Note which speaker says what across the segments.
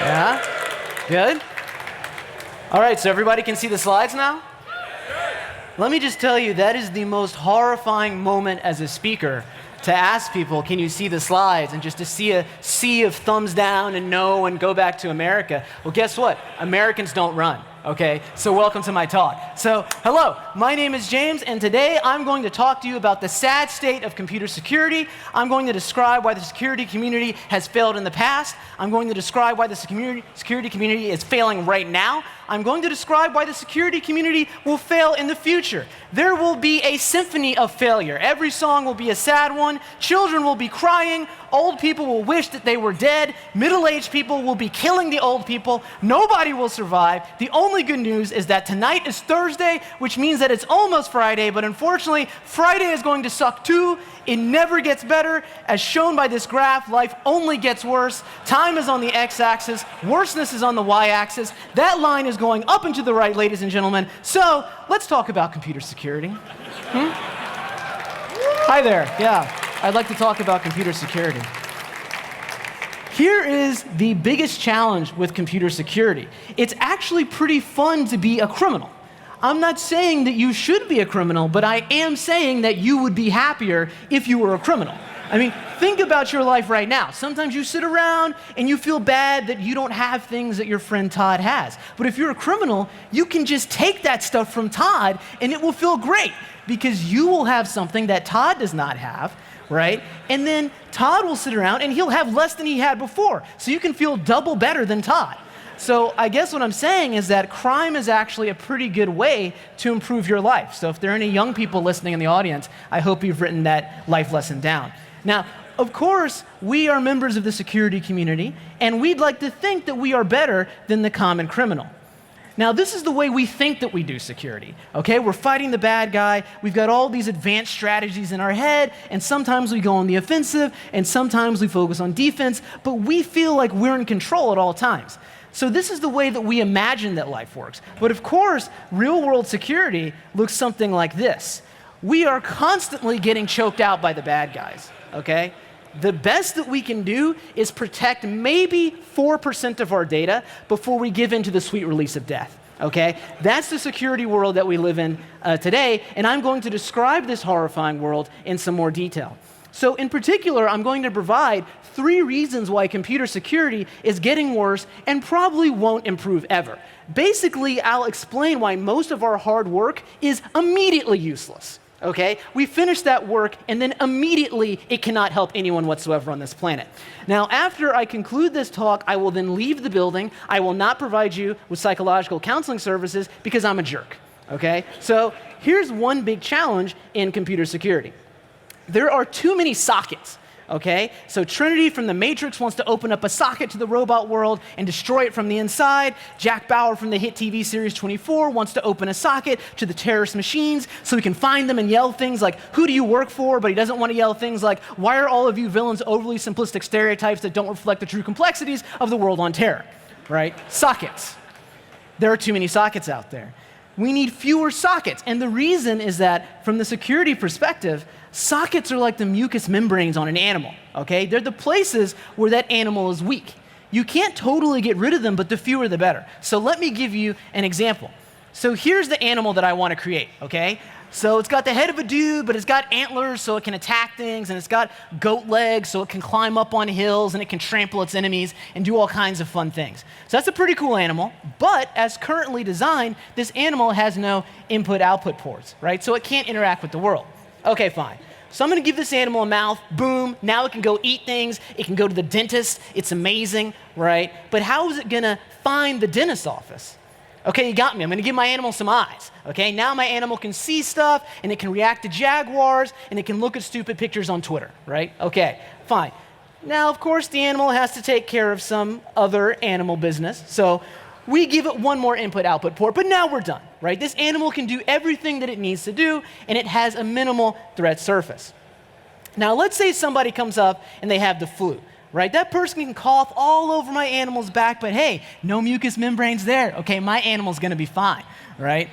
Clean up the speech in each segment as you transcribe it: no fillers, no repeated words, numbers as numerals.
Speaker 1: Yeah? Good? All right, so everybody can see the slides now? Let me just tell you, that is the most horrifying moment as a speaker, to ask people, can you see the slides? And just to see a sea of thumbs down and no and go back to America. Well, guess what? Americans don't run, okay? So welcome to my talk. So, hello, my name is James, and today I'm going to talk to you about the sad state of computer security. I'm going to describe why the security community has failed in the past. I'm going to describe why the security community is failing right now. I'm going to describe why the security community will fail in the future. There will be a symphony of failure. Every song will be a sad one. Children will be crying. Old people will wish that they were dead. Middle-aged people will be killing the old people. Nobody will survive. The only good news is that tonight is Thursday, which means that it's almost Friday, but unfortunately, Friday is going to suck too. It never gets better. As shown by this graph, life only gets worse. Time is on the x-axis. Worseness is on the y-axis. That line is going up and to the right, ladies and gentlemen. So let's talk about computer security. Hi there. Yeah, I'd like to talk about computer security. Here is the biggest challenge with computer security. It's actually pretty fun to be a criminal. I'm not saying that you should be a criminal, but I am saying that you would be happier if you were a criminal. I mean, think about your life right now. Sometimes you sit around and you feel bad that you don't have things that your friend Todd has. But if you're a criminal, you can just take that stuff from Todd and it will feel great because you will have something that Todd does not have, right? And then Todd will sit around and he'll have less than he had before. So you can feel double better than Todd. So I guess what I'm saying is that crime is actually a pretty good way to improve your life. So if there are any young people listening in the audience, I hope you've written that life lesson down. Now, of course, we are members of the security community, and we'd like to think that we are better than the common criminal. Now, this is the way we think that we do security, okay? We're fighting the bad guy. We've got all these advanced strategies in our head, and sometimes we go on the offensive, and sometimes we focus on defense, but we feel like we're in control at all times. So this is the way that we imagine that life works. But of course, real-world security looks something like this. We are constantly getting choked out by the bad guys, okay? The best that we can do is protect maybe 4% of our data before we give in to the sweet release of death, okay? That's the security world that we live in today, and I'm going to describe this horrifying world in some more detail. So in particular, I'm going to provide 3 reasons why computer security is getting worse and probably won't improve ever. Basically, I'll explain why most of our hard work is immediately useless. Okay? We finish that work, and then immediately it cannot help anyone whatsoever on this planet. Now, after I conclude this talk, I will then leave the building. I will not provide you with psychological counseling services because I'm a jerk. Okay? So here's one big challenge in computer security. There are too many sockets. Okay? So Trinity from The Matrix wants to open up a socket to the robot world and destroy it from the inside. Jack Bauer from the hit TV series 24 wants to open a socket to the terrorist machines so he can find them and yell things like, who do you work for? But he doesn't want to yell things like, why are all of you villains overly simplistic stereotypes that don't reflect the true complexities of the world on terror? Right? Sockets. There are too many sockets out there. We need fewer sockets. And the reason is that from the security perspective, sockets are like the mucous membranes on an animal, okay? They're the places where that animal is weak. You can't totally get rid of them, but the fewer the better. So let me give you an example. So here's the animal that I want to create, okay? So it's got the head of a dude, but it's got antlers so it can attack things, and it's got goat legs so it can climb up on hills, and it can trample its enemies and do all kinds of fun things. So that's a pretty cool animal, but as currently designed, this animal has no input-output ports, right? So it can't interact with the world. Okay, fine. So I'm going to give this animal a mouth, boom, now it can go eat things, it can go to the dentist, it's amazing, right? But how is it going to find the dentist's office? Okay, you got me. I'm going to give my animal some eyes. Okay, now my animal can see stuff, and it can react to jaguars, and it can look at stupid pictures on Twitter, right? Okay, fine. Now, of course, the animal has to take care of some other animal business, so we give it one more input-output port, but now we're done, right? This animal can do everything that it needs to do, and it has a minimal threat surface. Now, let's say somebody comes up and they have the flu. Right? That person can cough all over my animal's back, but hey, no mucous membranes there. Okay, my animal's gonna be fine, right?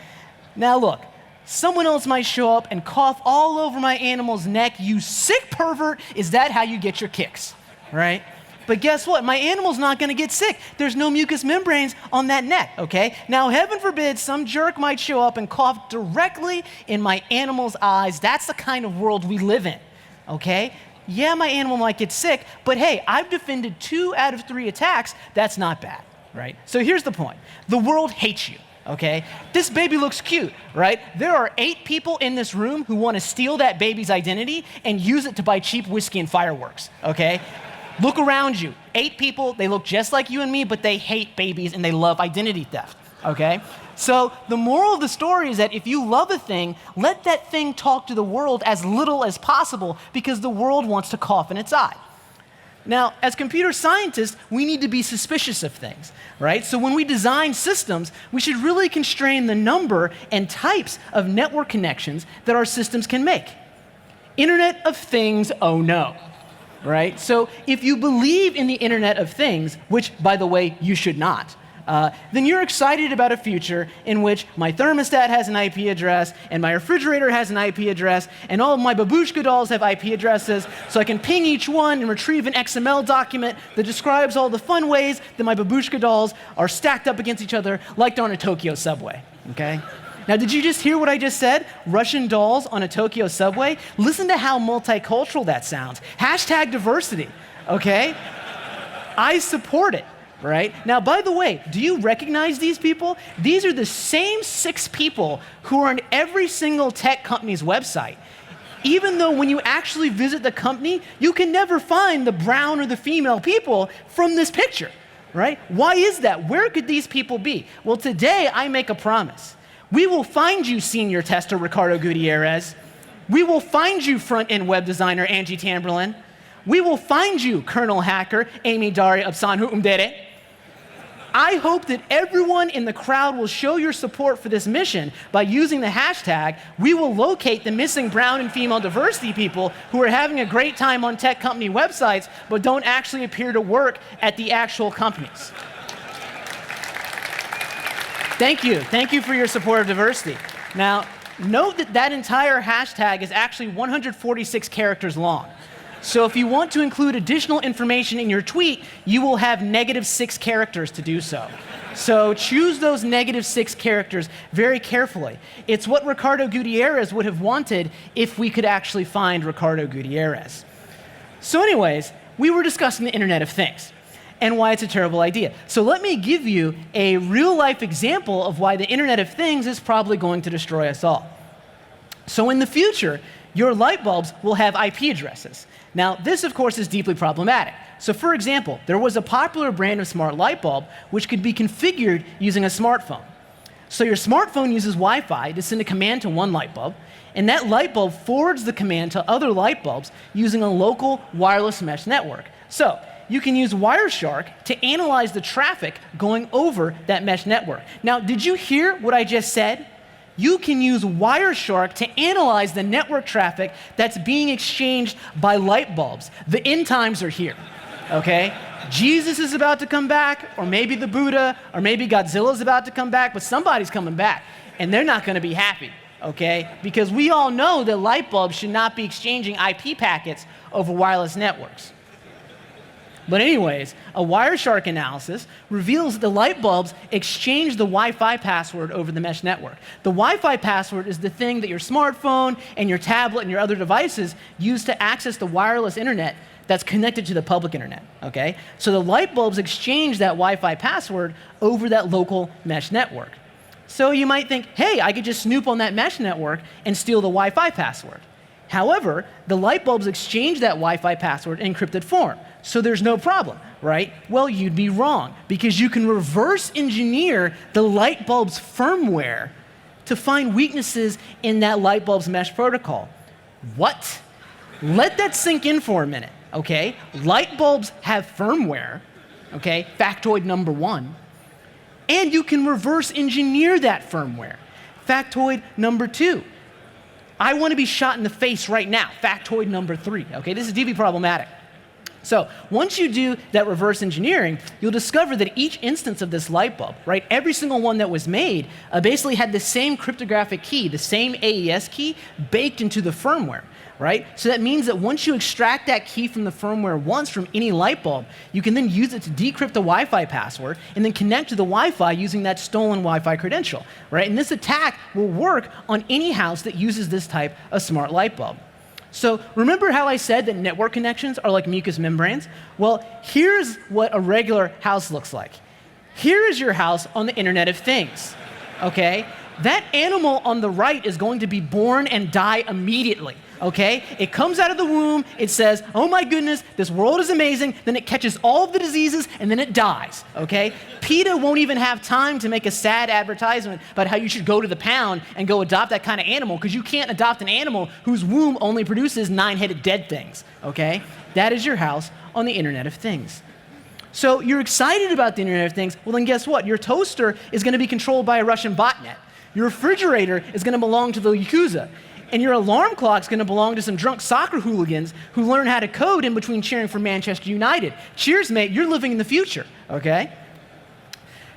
Speaker 1: Now look, someone else might show up and cough all over my animal's neck. You sick pervert, is that how you get your kicks, right? But guess what? My animal's not going to get sick. There's no mucous membranes on that neck, okay? Now, heaven forbid, some jerk might show up and cough directly in my animal's eyes. That's the kind of world we live in, okay? Yeah, my animal might get sick, but hey, I've defended 2 out of 3 attacks. That's not bad, right? So here's the point. The world hates you, okay? This baby looks cute, right? There are 8 people in this room who want to steal that baby's identity and use it to buy cheap whiskey and fireworks, okay? Look around you. 8 people, they look just like you and me, but they hate babies and they love identity theft, okay? So the moral of the story is that if you love a thing, let that thing talk to the world as little as possible because the world wants to cough in its eye. Now, as computer scientists, we need to be suspicious of things, right? So when we design systems, we should really constrain the number and types of network connections that our systems can make. Internet of Things, oh no. Right? So if you believe in the Internet of Things, which, by the way, you should not, then you're excited about a future in which my thermostat has an IP address, and my refrigerator has an IP address, and all of my babushka dolls have IP addresses, so I can ping each one and retrieve an XML document that describes all the fun ways that my babushka dolls are stacked up against each other like they're on a Tokyo subway, okay? Now, did you just hear what I just said? Russian dolls on a Tokyo subway? Listen to how multicultural that sounds. Hashtag diversity, okay? I support it, right? Now, by the way, do you recognize these people? These are the same 6 people who are on every single tech company's website. Even though when you actually visit the company, you can never find the brown or the female people from this picture, right? Why is that? Where could these people be? Well, today I make a promise. We will find you, senior tester Ricardo Gutierrez. We will find you, front-end web designer Angie Tamberlin. We will find you, kernel hacker Amy Daria Absanhu Umdere. I hope that everyone in the crowd will show your support for this mission by using the hashtag. We will locate the missing brown and female diversity people who are having a great time on tech company websites but don't actually appear to work at the actual companies. Thank you. Thank you for your support of diversity. Now, note that that entire hashtag is actually 146 characters long. So if you want to include additional information in your tweet, you will have -6 characters to do so. So choose those -6 characters very carefully. It's what Ricardo Gutierrez would have wanted if we could actually find Ricardo Gutierrez. So anyways, we were discussing the Internet of Things and why it's a terrible idea. So let me give you a real-life example of why the Internet of Things is probably going to destroy us all. So in the future, your light bulbs will have IP addresses. Now, this, of course, is deeply problematic. So for example, there was a popular brand of smart light bulb which could be configured using a smartphone. So your smartphone uses Wi-Fi to send a command to one light bulb, and that light bulb forwards the command to other light bulbs using a local wireless mesh network. So you can use Wireshark to analyze the traffic going over that mesh network. Now, did you hear what I just said? You can use Wireshark to analyze the network traffic that's being exchanged by light bulbs. The end times are here, okay? Jesus is about to come back, or maybe the Buddha, or maybe Godzilla's about to come back, but somebody's coming back, and they're not gonna be happy, okay? Because we all know that light bulbs should not be exchanging IP packets over wireless networks. But anyways, a Wireshark analysis reveals that the light bulbs exchange the Wi-Fi password over the mesh network. The Wi-Fi password is the thing that your smartphone and your tablet and your other devices use to access the wireless internet that's connected to the public internet, okay? So the light bulbs exchange that Wi-Fi password over that local mesh network. So you might think, hey, I could just snoop on that mesh network and steal the Wi-Fi password. However, the light bulbs exchange that Wi-Fi password in encrypted form, so there's no problem, right? Well, you'd be wrong, because you can reverse engineer the light bulb's firmware to find weaknesses in that light bulb's mesh protocol. What? Let that sink in for a minute, okay? Light bulbs have firmware, okay? Factoid number 1. And you can reverse engineer that firmware. Factoid number 2. I want to be shot in the face right now. Factoid number 3. Okay, this is deeply problematic. So once you do that reverse engineering, you'll discover that each instance of this light bulb, right, every single one that was made, basically had the same cryptographic key, the same AES key, baked into the firmware. right? So that means that once you extract that key from the firmware once from any light bulb, you can then use it to decrypt the Wi-Fi password and then connect to the Wi-Fi using that stolen Wi-Fi credential, right? And this attack will work on any house that uses this type of smart light bulb. So remember how I said that network connections are like mucous membranes? Well, here's what a regular house looks like. Here is your house on the Internet of Things, okay? That animal on the right is going to be born and die immediately, okay? It comes out of the womb, it says, oh my goodness, this world is amazing, then it catches all of the diseases, and then it dies, okay? PETA won't even have time to make a sad advertisement about how you should go to the pound and go adopt that kind of animal, because you can't adopt an animal whose womb only produces 9-headed dead things, okay? That is your house on the Internet of Things. So you're excited about the Internet of Things, well then guess what? Your toaster is gonna be controlled by a Russian botnet. Your refrigerator is going to belong to the Yakuza. And your alarm clock is going to belong to some drunk soccer hooligans who learn how to code in between cheering for Manchester United. Cheers, mate, you're living in the future, okay?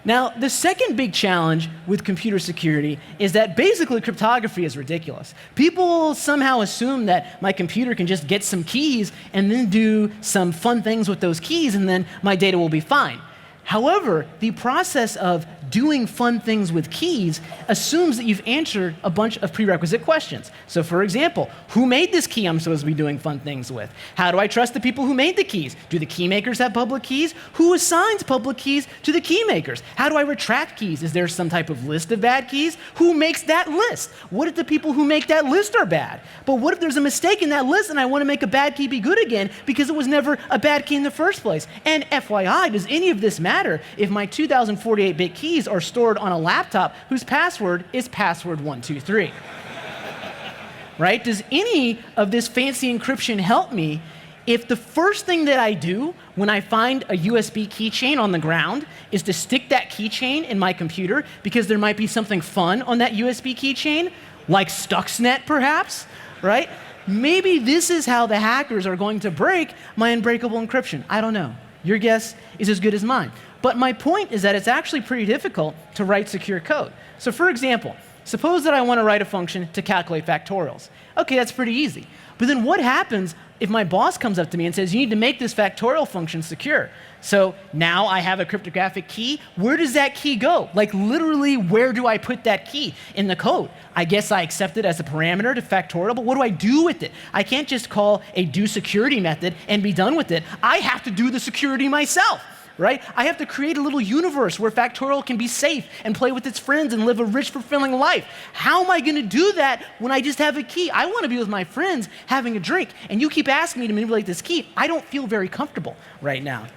Speaker 1: Now, the second big challenge with computer security is that basically cryptography is ridiculous. People somehow assume that my computer can just get some keys and then do some fun things with those keys and then my data will be fine. However, the process of doing fun things with keys assumes that you've answered a bunch of prerequisite questions. So for example, who made this key I'm supposed to be doing fun things with? How do I trust the people who made the keys? Do the key makers have public keys? Who assigns public keys to the key makers? How do I retract keys? Is there some type of list of bad keys? Who makes that list? What if the people who make that list are bad? But what if there's a mistake in that list and I want to make a bad key be good again because it was never a bad key in the first place? And FYI, does any of this matter if my 2048-bit keys are stored on a laptop whose password is password123? Right? Does any of this fancy encryption help me if the first thing that I do when I find a USB keychain on the ground is to stick that keychain in my computer because there might be something fun on that USB keychain, like Stuxnet perhaps, right? Maybe this is how the hackers are going to break my unbreakable encryption. I don't know. Your guess is as good as mine. But my point is that it's actually pretty difficult to write secure code. So for example, suppose that I want to write a function to calculate factorials. Okay, that's pretty easy. But then what happens if my boss comes up to me and says, you need to make this factorial function secure? So now I have a cryptographic key. Where does that key go? Like literally, where do I put that key in the code? I guess I accept it as a parameter to factorial, but what do I do with it? I can't just call a do security method and be done with it. I have to do the security myself. Right? I have to create a little universe where factorial can be safe and play with its friends and live a rich, fulfilling life. How am I going to do that when I just have a key? I want to be with my friends having a drink, and you keep asking me to manipulate this key. I don't feel very comfortable right now.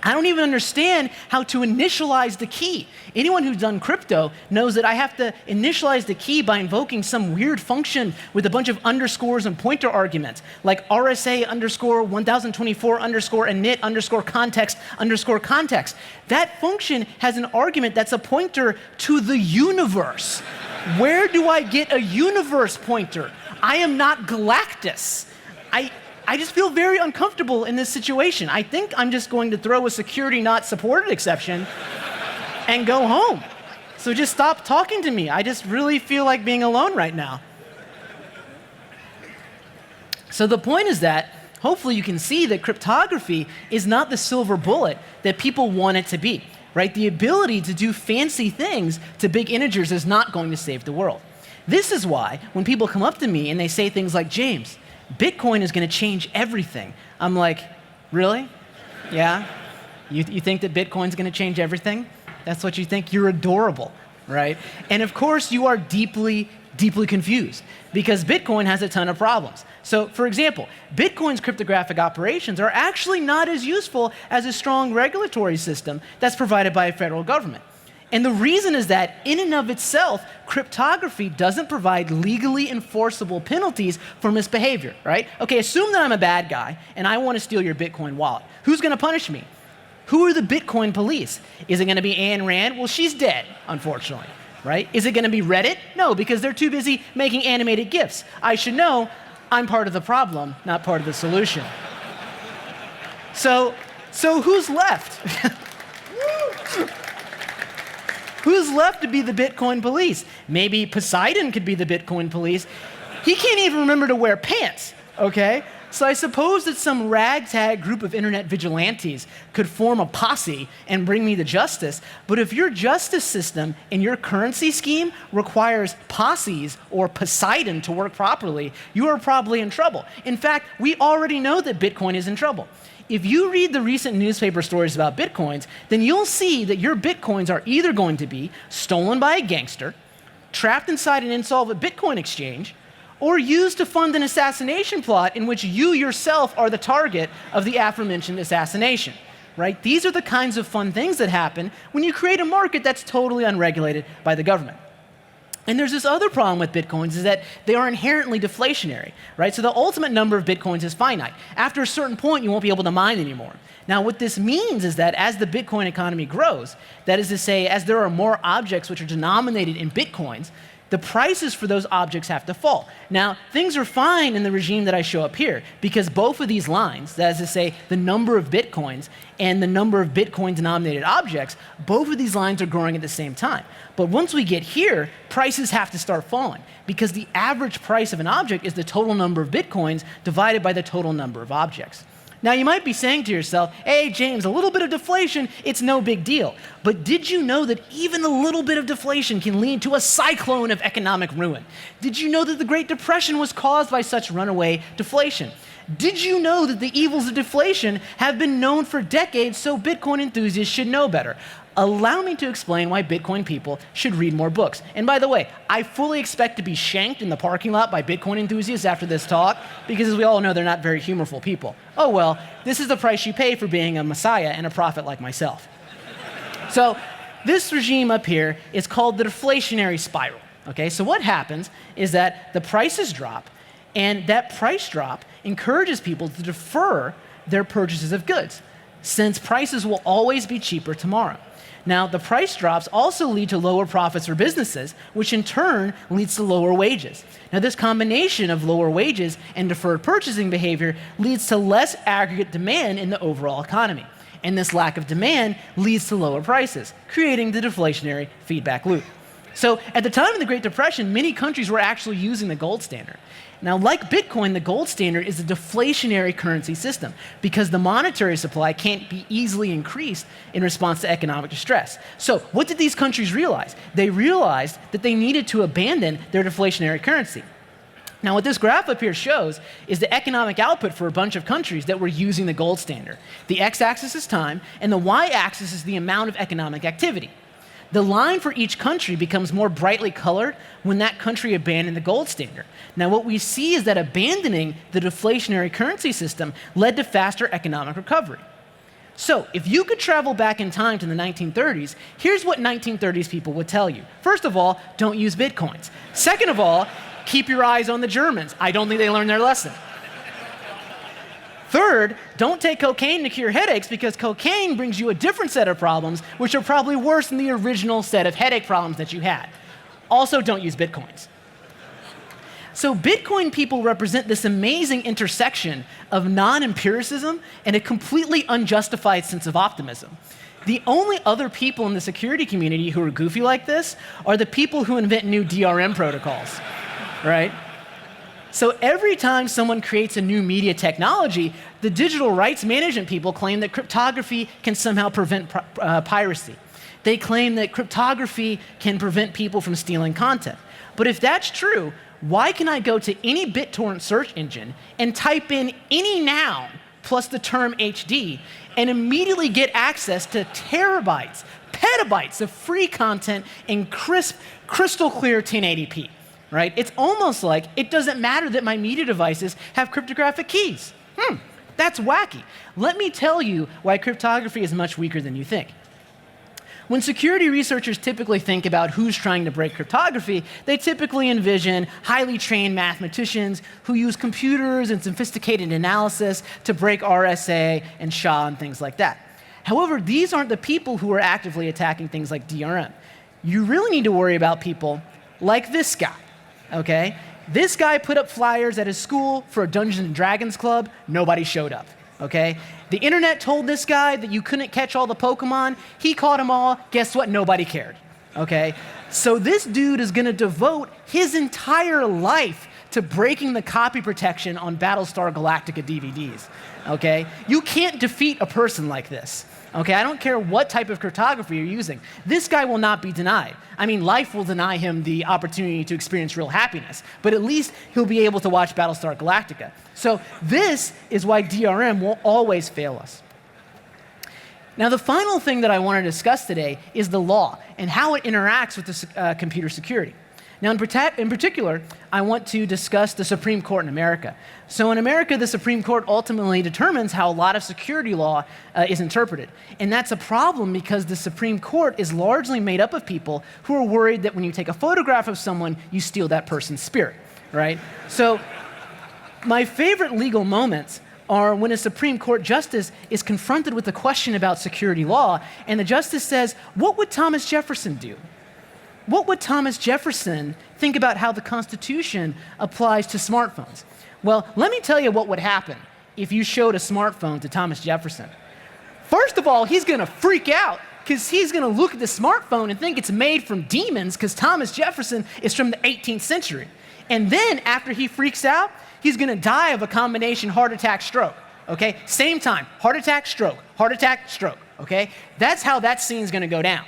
Speaker 1: I don't even understand how to initialize the key. Anyone who's done crypto knows that I have to initialize the key by invoking some weird function with a bunch of underscores and pointer arguments, like RSA underscore 1024 underscore init underscore context underscore context. That function has an argument that's a pointer to the universe. Where do I get a universe pointer? I am not Galactus. I just feel very uncomfortable in this situation. I think I'm just going to throw a security not supported exception and go home. So just stop talking to me. I just really feel like being alone right now. So the point is that hopefully you can see that cryptography is not the silver bullet that people want it to be, right? The ability to do fancy things to big integers is not going to save the world. This is why when people come up to me and they say things like, James, Bitcoin is going to change everything. I'm like, really? Yeah? You think that Bitcoin's going to change everything? That's what you think? You're adorable, right? And of course, you are deeply, deeply confused because Bitcoin has a ton of problems. So for example, Bitcoin's cryptographic operations are actually not as useful as a strong regulatory system that's provided by a federal government. And the reason is that in and of itself, cryptography doesn't provide legally enforceable penalties for misbehavior, right? Okay, assume that I'm a bad guy and I want to steal your Bitcoin wallet. Who's going to punish me? Who are the Bitcoin police? Is it going to be Ayn Rand? Well, she's dead, unfortunately, right? Is it going to be Reddit? No, because they're too busy making animated GIFs. I should know I'm part of the problem, not part of the solution. So who's left? Who's left to be the Bitcoin police? Maybe Poseidon could be the Bitcoin police. He can't even remember to wear pants, okay? So I suppose that some ragtag group of internet vigilantes could form a posse and bring me to justice, but if your justice system and your currency scheme requires posses or Poseidon to work properly, you are probably in trouble. In fact, we already know that Bitcoin is in trouble. If you read the recent newspaper stories about Bitcoins, then you'll see that your Bitcoins are either going to be stolen by a gangster, trapped inside an insolvent Bitcoin exchange, or used to fund an assassination plot in which you yourself are the target of the aforementioned assassination, right? These are the kinds of fun things that happen when you create a market that's totally unregulated by the government. And there's this other problem with Bitcoins is that they are inherently deflationary, right? So the ultimate number of Bitcoins is finite. After a certain point, you won't be able to mine anymore. Now, what this means is that as the Bitcoin economy grows, that is to say, as there are more objects which are denominated in Bitcoins, the prices for those objects have to fall. Now, things are fine in the regime that I show up here because both of these lines, that is to say, the number of Bitcoins and the number of Bitcoin-denominated objects, both of these lines are growing at the same time. But once we get here, prices have to start falling because the average price of an object is the total number of Bitcoins divided by the total number of objects. Now, you might be saying to yourself, hey, James, a little bit of deflation, it's no big deal. But did you know that even a little bit of deflation can lead to a cyclone of economic ruin? Did you know that the Great Depression was caused by such runaway deflation? Did you know that the evils of deflation have been known for decades, so Bitcoin enthusiasts should know better? Allow me to explain why Bitcoin people should read more books. And by the way, I fully expect to be shanked in the parking lot by Bitcoin enthusiasts after this talk, because as we all know, they're not very humorful people. Oh well, this is the price you pay for being a messiah and a prophet like myself. So this regime up here is called the deflationary spiral. Okay, so what happens is that the prices drop, and that price drop encourages people to defer their purchases of goods, since prices will always be cheaper tomorrow. Now, the price drops also lead to lower profits for businesses, which in turn leads to lower wages. Now, this combination of lower wages and deferred purchasing behavior leads to less aggregate demand in the overall economy. And this lack of demand leads to lower prices, creating the deflationary feedback loop. So, at the time of the Great Depression, many countries were actually using the gold standard. Now, like Bitcoin, the gold standard is a deflationary currency system because the monetary supply can't be easily increased in response to economic distress. So what did these countries realize? They realized that they needed to abandon their deflationary currency. Now, what this graph up here shows is the economic output for a bunch of countries that were using the gold standard. The x-axis is time, and the y-axis is the amount of economic activity. The line for each country becomes more brightly colored when that country abandoned the gold standard. Now, what we see is that abandoning the deflationary currency system led to faster economic recovery. So, if you could travel back in time to the 1930s, here's what 1930s people would tell you. First of all, don't use Bitcoins. Second of all, keep your eyes on the Germans. I don't think they learned their lesson. Third, don't take cocaine to cure headaches because cocaine brings you a different set of problems, which are probably worse than the original set of headache problems that you had. Also, don't use Bitcoins. So Bitcoin people represent this amazing intersection of non-empiricism and a completely unjustified sense of optimism. The only other people in the security community who are goofy like this are the people who invent new DRM protocols, right? So every time someone creates a new media technology, the digital rights management people claim that cryptography can somehow prevent piracy. They claim that cryptography can prevent people from stealing content. But if that's true, why can I go to any BitTorrent search engine and type in any noun plus the term HD and immediately get access to terabytes, petabytes of free content in crisp, crystal clear 1080p? Right? It's almost like it doesn't matter that my media devices have cryptographic keys. That's wacky. Let me tell you why cryptography is much weaker than you think. When security researchers typically think about who's trying to break cryptography, they typically envision highly trained mathematicians who use computers and sophisticated analysis to break RSA and SHA and things like that. However, these aren't the people who are actively attacking things like DRM. You really need to worry about people like this guy. Okay? This guy put up flyers at his school for a Dungeons and Dragons club. Nobody showed up. Okay? The internet told this guy that you couldn't catch all the Pokemon. He caught them all. Guess what? Nobody cared. Okay? So this dude is going to devote his entire life to breaking the copy protection on Battlestar Galactica DVDs, okay? You can't defeat a person like this, okay? I don't care what type of cryptography you're using. This guy will not be denied. I mean, life will deny him the opportunity to experience real happiness, but at least he'll be able to watch Battlestar Galactica. So this is why DRM will always fail us. Now, the final thing that I want to discuss today is the law and how it interacts with the computer security. Now, in particular, I want to discuss the Supreme Court in America. So in America, the Supreme Court ultimately determines how a lot of security law is interpreted. And that's a problem because the Supreme Court is largely made up of people who are worried that when you take a photograph of someone, you steal that person's spirit, right? So my favorite legal moments are when a Supreme Court justice is confronted with a question about security law, and the justice says, what would Thomas Jefferson do? What would Thomas Jefferson think about how the Constitution applies to smartphones? Well, let me tell you what would happen if you showed a smartphone to Thomas Jefferson. First of all, he's gonna freak out because he's gonna look at the smartphone and think it's made from demons because Thomas Jefferson is from the 18th century. And then after he freaks out, he's gonna die of a combination heart attack, stroke, okay? Same time, heart attack, stroke, okay? That's how that scene's gonna go down.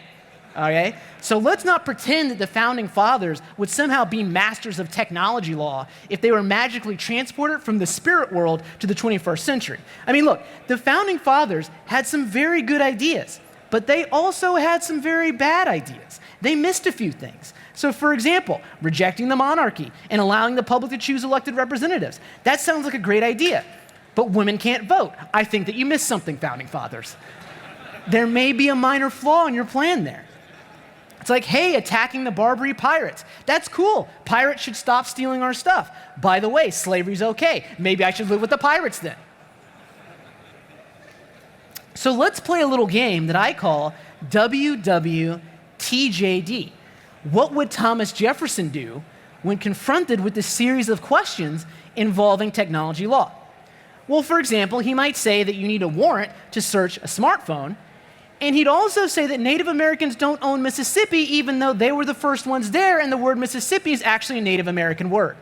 Speaker 1: Okay? So let's not pretend that the founding fathers would somehow be masters of technology law if they were magically transported from the spirit world to the 21st century. I mean, look, the founding fathers had some very good ideas, but they also had some very bad ideas. They missed a few things. So for example, rejecting the monarchy and allowing the public to choose elected representatives. That sounds like a great idea, but women can't vote. I think that you missed something, founding fathers. There may be a minor flaw in your plan there. It's like, hey, attacking the Barbary pirates. That's cool. Pirates should stop stealing our stuff. By the way, slavery's okay. Maybe I should live with the pirates then. So let's play a little game that I call WWTJD. What would Thomas Jefferson do when confronted with this series of questions involving technology law? Well, for example, he might say that you need a warrant to search a smartphone. And he'd also say that Native Americans don't own Mississippi, even though they were the first ones there, and the word Mississippi is actually a Native American word.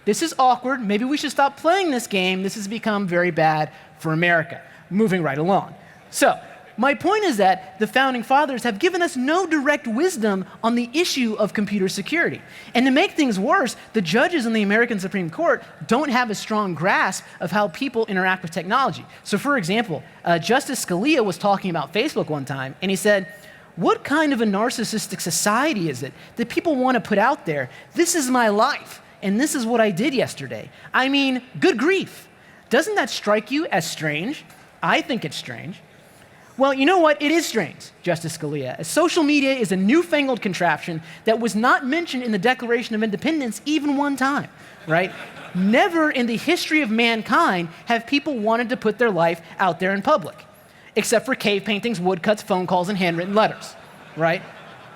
Speaker 1: This is awkward. Maybe we should stop playing this game. This has become very bad for America. Moving right along. So, my point is that the founding fathers have given us no direct wisdom on the issue of computer security. And to make things worse, the judges in the American Supreme Court don't have a strong grasp of how people interact with technology. So for example, Justice Scalia was talking about Facebook one time, and he said, what kind of a narcissistic society is it that people want to put out there? This is my life, and this is what I did yesterday. I mean, good grief. Doesn't that strike you as strange? I think it's strange. Well, you know what? It is strange, Justice Scalia. Social media is a newfangled contraption that was not mentioned in the Declaration of Independence even one time, right? Never in the history of mankind have people wanted to put their life out there in public, except for cave paintings, woodcuts, phone calls, and handwritten letters, right?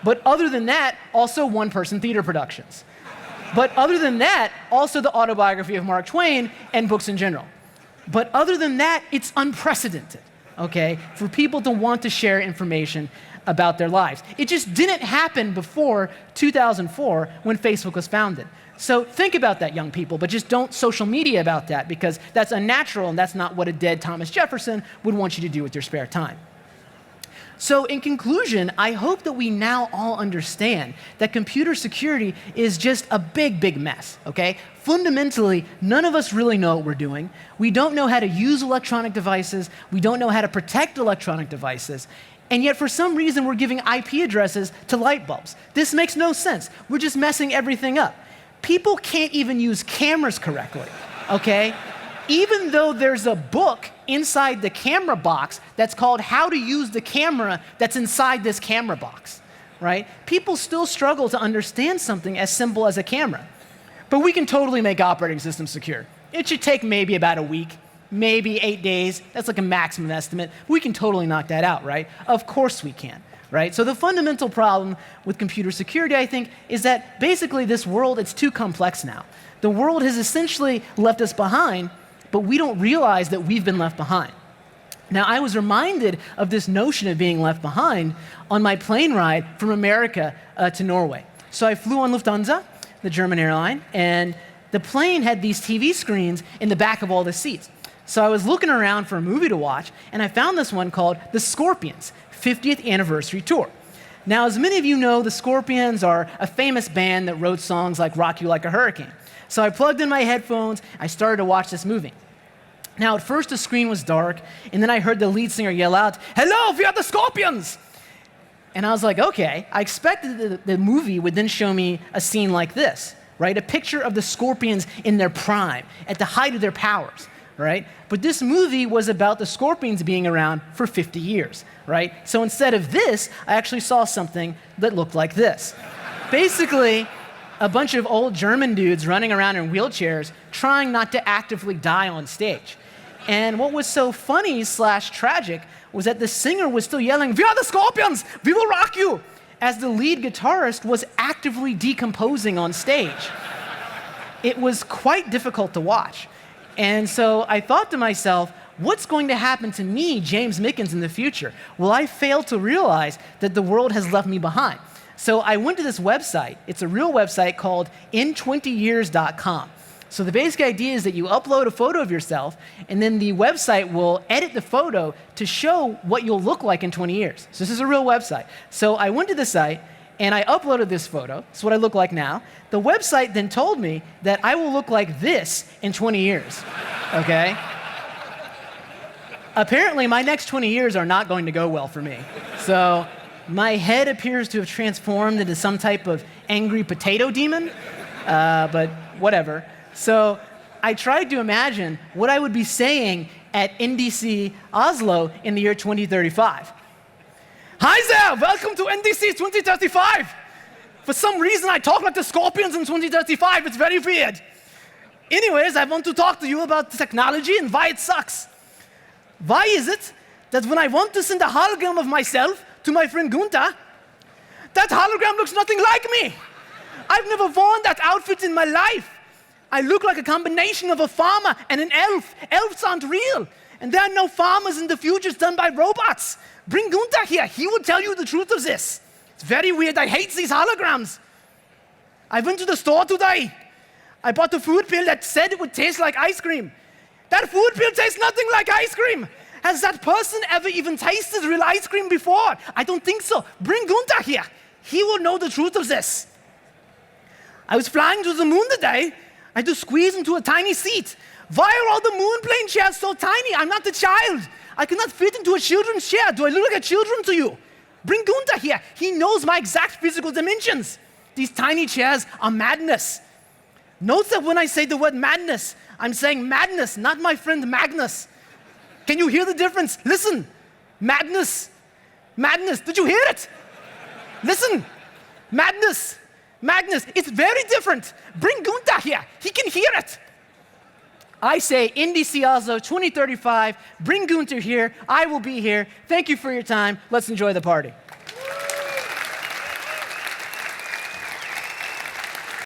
Speaker 1: But other than that, also one-person theater productions. But other than that, also the autobiography of Mark Twain and books in general. But other than that, it's unprecedented. Okay, for people to want to share information about their lives. It just didn't happen before 2004 when Facebook was founded. So think about that, young people, but just don't social media about that because that's unnatural and that's not what a dead Thomas Jefferson would want you to do with your spare time. So in conclusion, I hope that we now all understand that computer security is just a big, big mess, okay? Fundamentally, none of us really know what we're doing. We don't know how to use electronic devices. We don't know how to protect electronic devices. And yet, for some reason, we're giving IP addresses to light bulbs. This makes no sense. We're just messing everything up. People can't even use cameras correctly, okay? Even though there's a book inside the camera box that's called How to Use the Camera that's inside this camera box, right? People still struggle to understand something as simple as a camera. But we can totally make operating systems secure. It should take maybe about a week, maybe 8 days. That's like a maximum estimate. We can totally knock that out, right? Of course we can, right? So the fundamental problem with computer security, I think, is that basically this world, it's too complex now. The world has essentially left us behind, but we don't realize that we've been left behind. Now, I was reminded of this notion of being left behind on my plane ride from America to Norway. So I flew on Lufthansa. the German airline, and the plane had these TV screens in the back of all the seats. So I was looking around for a movie to watch, and I found this one called The Scorpions, 50th Anniversary Tour. Now, as many of you know, the Scorpions are a famous band that wrote songs like Rock You Like a Hurricane. So I plugged in my headphones, I started to watch this movie. Now, at first the screen was dark, and then I heard the lead singer yell out, "Hello, we are the Scorpions!" And I was like, okay. I expected the movie would then show me a scene like this, right? A picture of the Scorpions in their prime, at the height of their powers, right? But this movie was about the Scorpions being around for 50 years, right? So instead of this, I actually saw something that looked like this. Basically, a bunch of old German dudes running around in wheelchairs trying not to actively die on stage. And what was so funny / tragic was that the singer was still yelling, "We are the Scorpions! We will rock you!" as the lead guitarist was actively decomposing on stage. It was quite difficult to watch. And so I thought to myself, what's going to happen to me, James Mickens, in the future? Will I fail to realize that the world has left me behind? So I went to this website. It's a real website called in20years.com. So the basic idea is that you upload a photo of yourself, and then the website will edit the photo to show what you'll look like in 20 years. So this is a real website. So I went to the site, and I uploaded this photo. This is what I look like now. The website then told me that I will look like this in 20 years, okay? Apparently, my next 20 years are not going to go well for me. So my head appears to have transformed into some type of angry potato demon, but whatever. So I tried to imagine what I would be saying at NDC Oslo in the year 2035. Hi there, welcome to NDC 2035. For some reason, I talk like the Scorpions in 2035. It's very weird. Anyways, I want to talk to you about technology and why it sucks. Why is it that when I want to send a hologram of myself to my friend Gunther, that hologram looks nothing like me? I've never worn that outfit in my life. I look like a combination of a farmer and an elf. Elves aren't real. And there are no farmers in the future. It's done by robots. Bring Gunther here. He will tell you the truth of this. It's very weird. I hate these holograms. I went to the store today. I bought a food pill that said it would taste like ice cream. That food pill tastes nothing like ice cream. Has that person ever even tasted real ice cream before? I don't think so. Bring Gunther here. He will know the truth of this. I was flying to the moon today. I had to squeeze into a tiny seat. Why are all the moon plane chairs so tiny? I'm not a child. I cannot fit into a children's chair. Do I look like a children to you? Bring Gunther here. He knows my exact physical dimensions. These tiny chairs are madness. Note that when I say the word madness, I'm saying madness, not my friend Magnus. Can you hear the difference? Listen. Madness. Madness. Did you hear it? Listen. Madness. Magnus. It's very different. Bring Gunther here. He can hear it. I say NDC Oslo 2035. Bring Gunther here. I will be here. Thank you for your time. Let's enjoy the party.